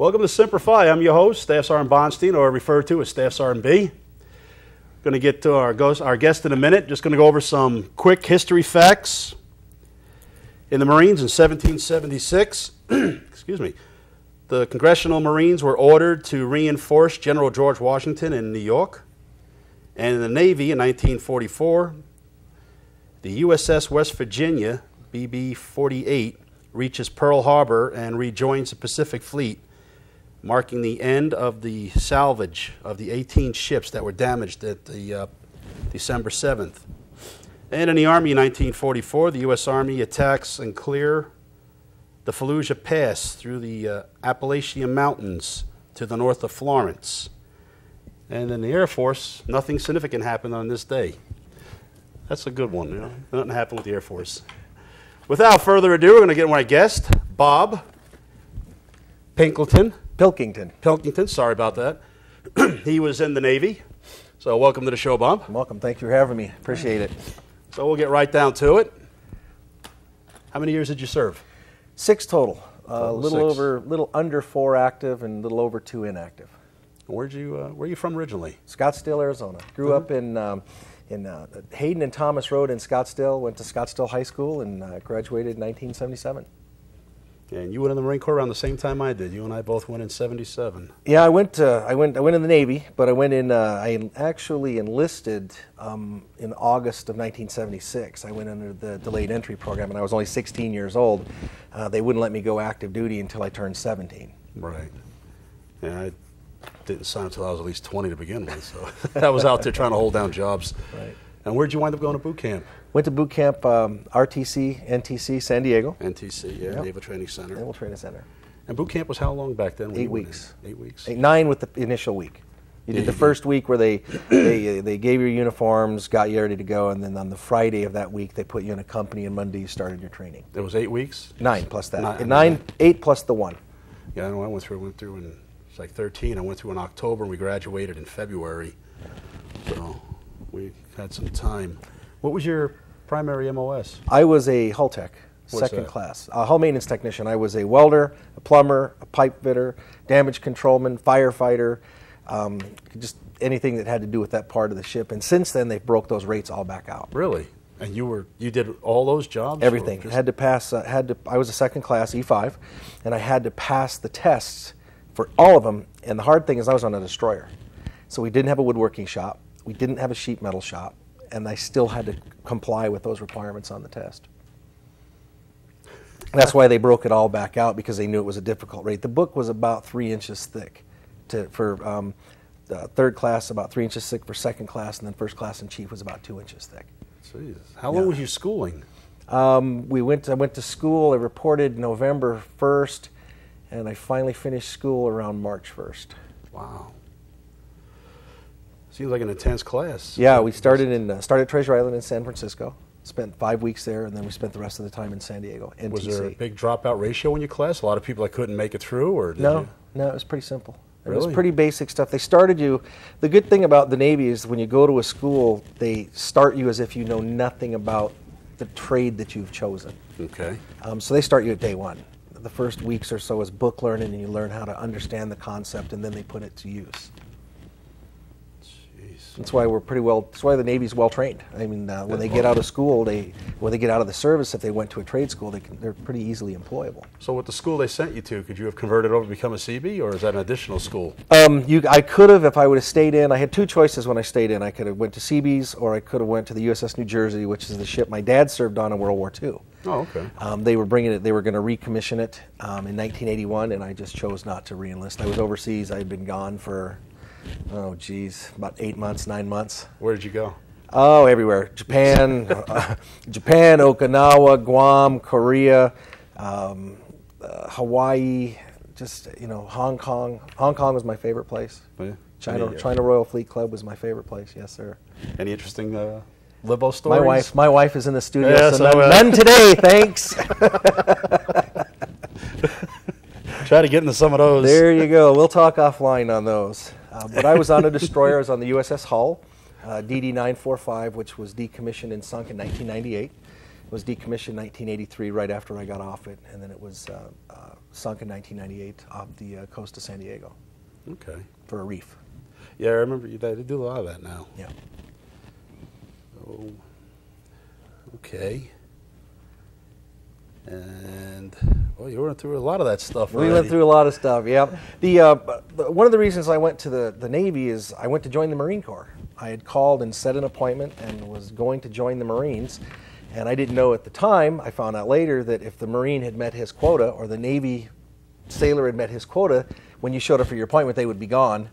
Welcome to Semper Fi. I'm your host, Staff Sergeant Bonstein, or referred to as Staff Sergeant B. Going to get to our guest in a minute. Just going to go over some quick history facts. In the Marines in 1776, excuse me, the Congressional Marines were ordered to reinforce General George Washington in New York. And in the Navy in 1944, the USS West Virginia, BB-48, reaches Pearl Harbor and rejoins the Pacific Fleet, marking the end of the salvage of the 18 ships that were damaged at the December 7th. And in the Army in 1944, the U.S. Army attacks and clear the Fallujah Pass through the Appalachian Mountains to the north of Florence. And in the Air Force, nothing significant happened on this day. That's a good one, you know. Nothing happened with the Air Force. Without further ado, we're going to get my guest, Bob Pilkington, sorry about that. He was in the Navy. So welcome to the show, Bob. Welcome. Thank you for having me. Appreciate it. So we'll get right down to it. How many years did you serve? 6 total. Little under 4 active and a little over 2 inactive. Where are you from originally? Scottsdale, Arizona. Grew up in Hayden and Thomas Road in Scottsdale. Went to Scottsdale High School and graduated in 1977. And you went in the Marine Corps around the same time I did. You and I both went in '77. Yeah, I went in the Navy, but I actually enlisted in August of 1976. I went under the delayed entry program, and I was only 16 years old. They wouldn't let me go active duty until I turned 17. Right. Yeah, I didn't sign until I was at least 20 to begin with, so I was out there trying to hold down jobs. Right. And where'd you wind up going to boot camp? Went to boot camp, RTC, NTC, San Diego. NTC, yeah, yep. Naval Training Center. Naval Training Center. And boot camp was how long back then? 8 weeks. 8 weeks. 9 with the initial week. You did the first week where they gave you uniforms, got you ready to go, and then on the Friday of that week they put you in a company, and Monday you started your training. It was 8 weeks? 9 plus that. 8 plus the 1. Yeah, I know I went through in it's like 13. I went through in October, and we graduated in February. So we had some time. What was your primary MOS? I was a hull tech, second class, hull maintenance technician. I was a welder, a plumber, a pipe fitter, damage controlman, firefighter, just anything that had to do with that part of the ship. And since then, they've broke those rates all back out. Really? And you did all those jobs? Everything. Had to pass. I was a second class E5, and I had to pass the tests for all of them. And the hard thing is, I was on a destroyer, so we didn't have a woodworking shop. We didn't have a sheet metal shop. And I still had to comply with those requirements on the test. That's why they broke it all back out, because they knew it was a difficult rate. The book was about 3 inches thick for third class, about 3 inches thick for second class, and then first class and chief was about 2 inches thick. Jeez. How long was you schooling? I went to school. I reported November 1st, and I finally finished school around March 1st. Wow. Seems like an intense class. Yeah, we started at Treasure Island in San Francisco, spent 5 weeks there, and then we spent the rest of the time in San Diego, NTC. Was there a big dropout ratio in your class? A lot of people that couldn't make it through, or did you? No, it was pretty simple. Really? It was pretty basic stuff. They started you, the good thing about the Navy is when you go to a school, they start you as if you know nothing about the trade that you've chosen. Okay. So they start you at day 1. The first weeks or so is book learning, and you learn how to understand the concept, and then they put it to use. That's why that's why the Navy's well trained. I mean, when they get out of school, when they get out of the service, if they went to a trade school, they're pretty easily employable. So with the school they sent you to, could you have converted over to become a CB, or is that an additional school? I could have if I would have stayed in. I had 2 choices when I stayed in. I could have went to CB's, or I could have went to the USS New Jersey, which is the ship my dad served on in World War II. Oh, okay. They were bringing it. They were going to recommission it in 1981, and I just chose not to reenlist. I was overseas. I had been gone for, about 8 months, 9 months. Where did you go? Oh, everywhere. Japan, Okinawa, Guam, Korea, Hawaii, Hong Kong. Hong Kong was my favorite place. Oh, yeah. China Royal Fleet Club was my favorite place. Yes, sir. Any interesting Libo stories? My wife is in the studio, so none today, thanks. Try to get into some of those. There you go. We'll talk offline on those. But I was on a destroyer. I was on the USS Hull, DD-945, which was decommissioned and sunk in 1998. was decommissioned in 1983, right after I got off it, and then it was sunk in 1998 off the coast of San Diego. Okay. For a reef. Yeah, I remember they do a lot of that now. Yeah. Oh, okay. And well, you went through a lot of that stuff already. We went through a lot of stuff. Yeah. One of the reasons I went to the Navy is I went to join the Marine Corps. I had called and set an appointment and was going to join the Marines, and I didn't know at the time. I found out later that if the Marine had met his quota or the Navy sailor had met his quota, when you showed up for your appointment, they would be gone.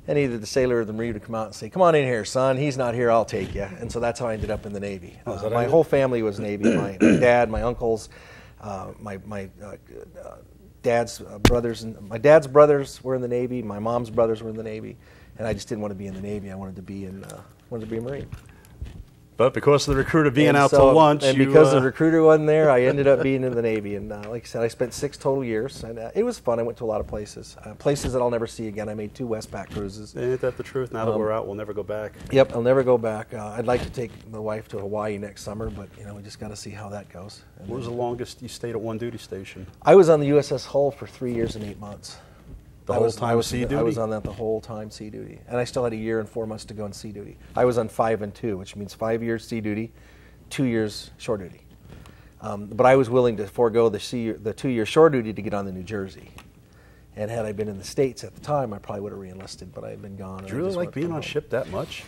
And either the sailor or the Marine would come out and say, "Come on in here, son. He's not here. I'll take you." And so that's how I ended up in the Navy. My whole family was Navy. My dad, my uncles, my dad's brothers, and my dad's brothers were in the Navy. My mom's brothers were in the Navy, and I just didn't want to be in the Navy. I wanted to be a Marine. But because of the recruiter being out to lunch, and because the recruiter wasn't there, I ended up being in the Navy. And like I said, I spent 6 total years, and it was fun. I went to a lot of places, places that I'll never see again. I made 2 Westpac cruises. Ain't that the truth? Now that we're out, we'll never go back. Yep, I'll never go back. I'd like to take my wife to Hawaii next summer, but we just got to see how that goes. What was the longest you stayed at one duty station? I was on the USS Hull for 3 years and 8 months. The whole time sea duty? I was on that the whole time sea duty. And I still had 1 year and 4 months to go on sea duty. I was on 5 and 2, which means 5 years sea duty, 2 years shore duty. But I was willing to forego the 2 year shore duty to get on the New Jersey. And had I been in the States at the time, I probably would have re-enlisted, but I had been gone. Did you really like being on ship that much?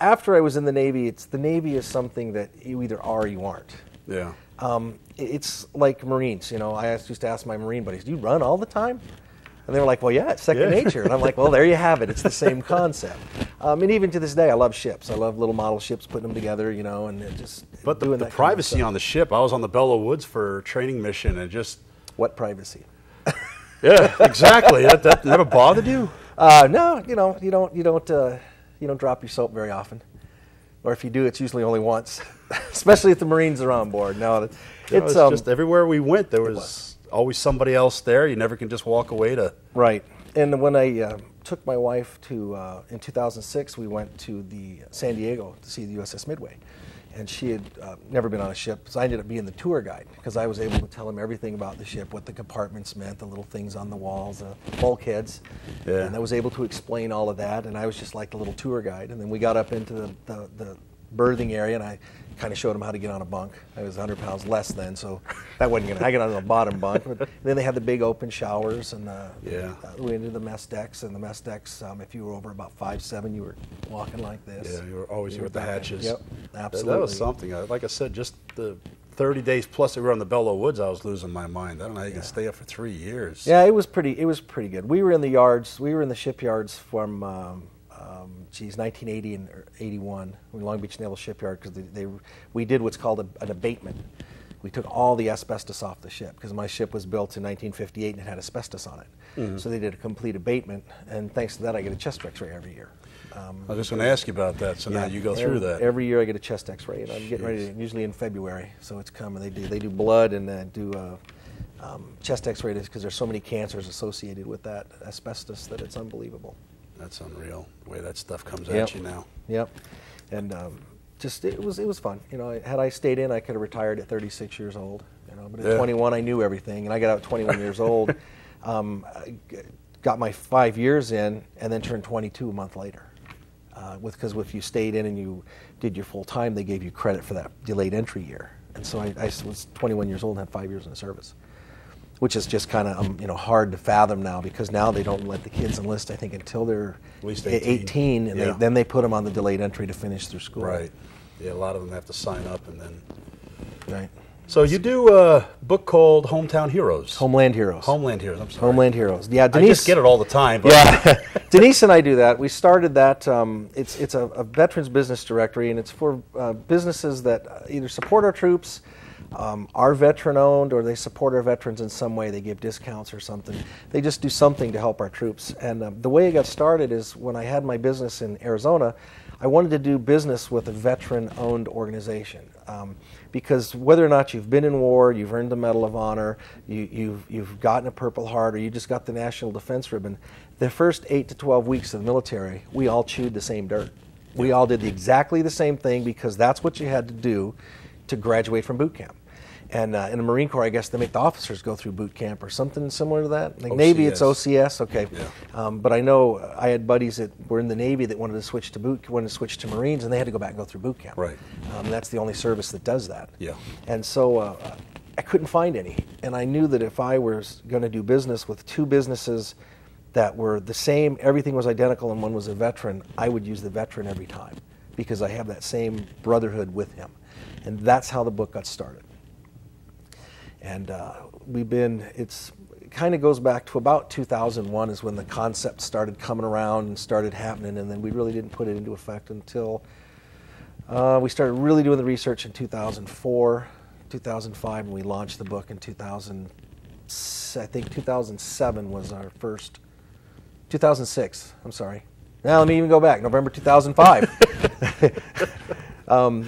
After I was in the Navy, the Navy is something that you either are or you aren't. Yeah. It's like Marines. I used to ask my Marine buddies, "Do you run all the time?" And they were like, "Well, yeah, it's second nature." And I'm like, "Well, there you have it. It's the same concept." And even to this day, I love ships. I love little model ships, putting them together, and just But doing the that privacy kind of on the ship, I was on the Belleau Woods for a training mission, and just... What privacy? Yeah, exactly. that never bothered you? No, you don't drop your soap very often. Or if you do, it's usually only once, especially if the Marines are on board. No, it's just everywhere we went, there was always somebody else there. You never can just walk away to... Right. And when I took my wife in 2006, we went to the San Diego to see the USS Midway. And she had never been on a ship, so I ended up being the tour guide because I was able to tell him everything about the ship, what the compartments meant, the little things on the walls, bulkheads. Yeah. And I was able to explain all of that, and I was just like the little tour guide. And then we got up into the berthing area, and I kind of showed him how to get on a bunk. I was 100 pounds less then, so that wasn't going to... I got on the bottom bunk. But then they had the big open showers, and we entered the mess decks. And the mess decks, if you were over about 5'7", you were walking like this. Yeah, you were always with the hatches. Yep, absolutely. That was something. Like I said, just the 30 days plus that we were on the Belleau Woods, I was losing my mind. I don't know how you can stay up for 3 years. Yeah, it was pretty good. We were in the yards. We were in the shipyards from 1980 and 81 in Long Beach Naval Shipyard because we did what's called an abatement. We took all the asbestos off the ship because my ship was built in 1958 and it had asbestos on it. Mm-hmm. So they did a complete abatement, and thanks to that, I get a chest X-ray every year. I was just going to ask you about that. So now you go through that. Every year I get a chest X-ray, and I'm getting ready to, usually in February. So it's coming. They do blood and do chest X-ray because there's so many cancers associated with that asbestos that it's unbelievable. That's unreal, the way that stuff comes at you now. Yep. And it was fun. Had I stayed in, I could have retired at 36 years old. But at 21, I knew everything, and I got out at 21 years old. I got my 5 years in, and then turned 22 a month later. Because if you stayed in and you did your full time, they gave you credit for that delayed entry year. And so I was 21 years old and had 5 years in the service, which is just kind of hard to fathom now because now they don't let the kids enlist, I think, until they're at least 18 and then they put them on the delayed entry to finish their school. Right. Yeah, a lot of them have to sign up and then... Right. So you do a book called Hometown Heroes. Homeland Heroes. Homeland Heroes, I'm sorry. Homeland Heroes. Yeah, Denise... I just get it all the time. But yeah, Denise and I do that. We started that. It's a veterans business directory, and it's for businesses that either support our troops, are veteran-owned, or they support our veterans in some way. They give discounts or something. They just do something to help our troops. And the way it got started is when I had my business in Arizona, I wanted to do business with a veteran-owned organization. Because whether or not you've been in war, you've earned the Medal of Honor, you've gotten a Purple Heart, or you just got the National Defense Ribbon, the first 8 to 12 weeks of the military, we all chewed the same dirt. We all did exactly the same thing because that's what you had to do to graduate from boot camp. And in the Marine Corps, I guess they make the officers go through boot camp or something similar to that. Like Navy, it's OCS. Okay, yeah. But I know I had buddies that were in the Navy that wanted to switch to Marines, and they had to go back and go through boot camp. Right. That's the only service that does that. Yeah. And so I couldn't find any, and I knew that if I was going to do business with two businesses that were the same, everything was identical, and one was a veteran, I would use the veteran every time because I have that same brotherhood with him, and that's how the book got started. And it kind of goes back to about 2001 is when the concept started coming around and started happening, and then we really didn't put it into effect until we started really doing the research in 2004, 2005, and we launched the book in 2007 was our first, 2006, I'm sorry. Now let me even go back, November 2005.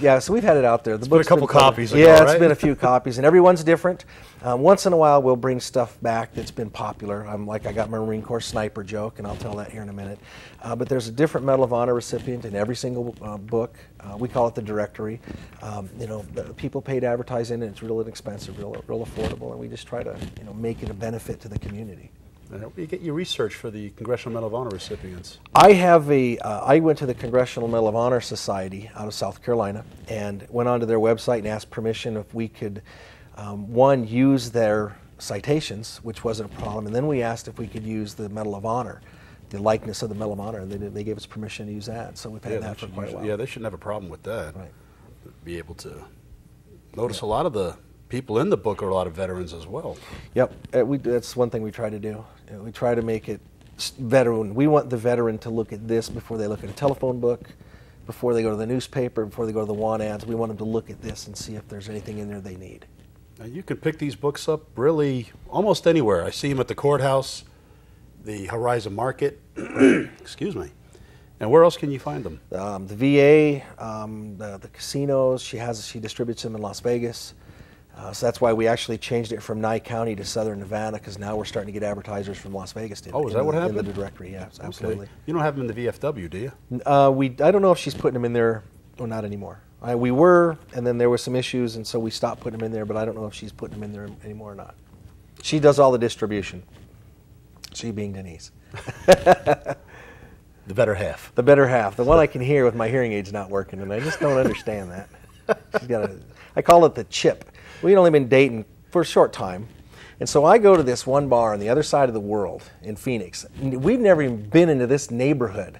Yeah, so we've had it out there. It's been a couple copies ago, yeah, right? It's been a few copies, and everyone's different. Once in a while, we'll bring stuff back that's been popular. Like I got my Marine Corps sniper joke, and I'll tell that here in a minute. But there's a different Medal of Honor recipient in every single book. We call it the directory. People pay to advertise in it. It's real inexpensive, real affordable, and we just try to make it a benefit to the community. And how do you get your research for the Congressional Medal of Honor recipients? I have I went to the Congressional Medal of Honor Society out of South Carolina and went onto their website and asked permission if we could, one, use their citations, which wasn't a problem, and then we asked if we could use the Medal of Honor, the likeness of the Medal of Honor, and they gave us permission to use that. So we've had that for quite a while. Yeah, they shouldn't have a problem with that. Right. Be able to notice a lot of the people in the book are a lot of veterans as well. Yep, that's one thing we try to do. We try to make it veteran. We want the veteran to look at this before they look at a telephone book, before they go to the newspaper, before they go to the want ads. We want them to look at this and see if there's anything in there they need. Now you can pick these books up really almost anywhere. I see them at the courthouse, the Horizon Market, excuse me. And where else can you find them? The VA, the casinos. She distributes them in Las Vegas. So that's why we actually changed it from Nye County to Southern Nevada, because now we're starting to get advertisers from Las Vegas. Oh, is that what happened? In the directory, yes, absolutely. Okay. You don't have them in the VFW, do you? I don't know if she's putting them in there or not anymore. We were, and then there were some issues, and so we stopped putting them in there, but I don't know if she's putting them in there anymore or not. She does all the distribution, she being Denise. The better half. The better half. The one I can hear with my hearing aids not working, and I just don't understand that. I call it the chip. We'd only been dating for a short time, and so I go to this one bar on the other side of the world in Phoenix. We've never even been into this neighborhood,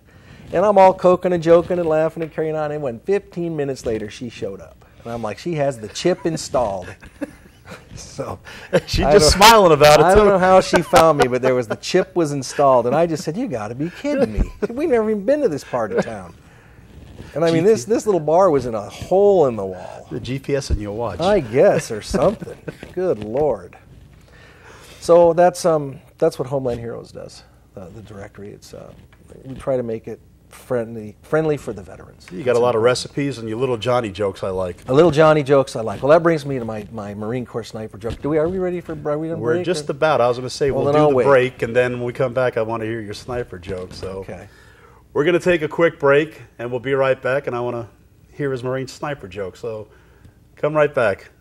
and I'm all coking and joking and laughing and carrying on, and when 15 minutes later she showed up, and I'm like, she has the chip installed. So she's just smiling about it. I don't know how she found me, but the chip was installed, and I just said, "You got to be kidding me! We've never even been to this part of town." And I mean, this little bar was in a hole in the wall. The GPS in your watch, I guess, or something. Good Lord. So that's what Homeland Heroes does. The directory. We try to make it friendly for the veterans. You got a lot of recipes and your little Johnny jokes I like. A little Johnny jokes I like. Well, that brings me to my Marine Corps sniper joke. Are we ready for? Are we on break? We're just about. I was going to say we'll do the break, and then when we come back, I want to hear your sniper joke. So. Okay. We're going to take a quick break, and we'll be right back, and I want to hear his Marine sniper joke. So come right back.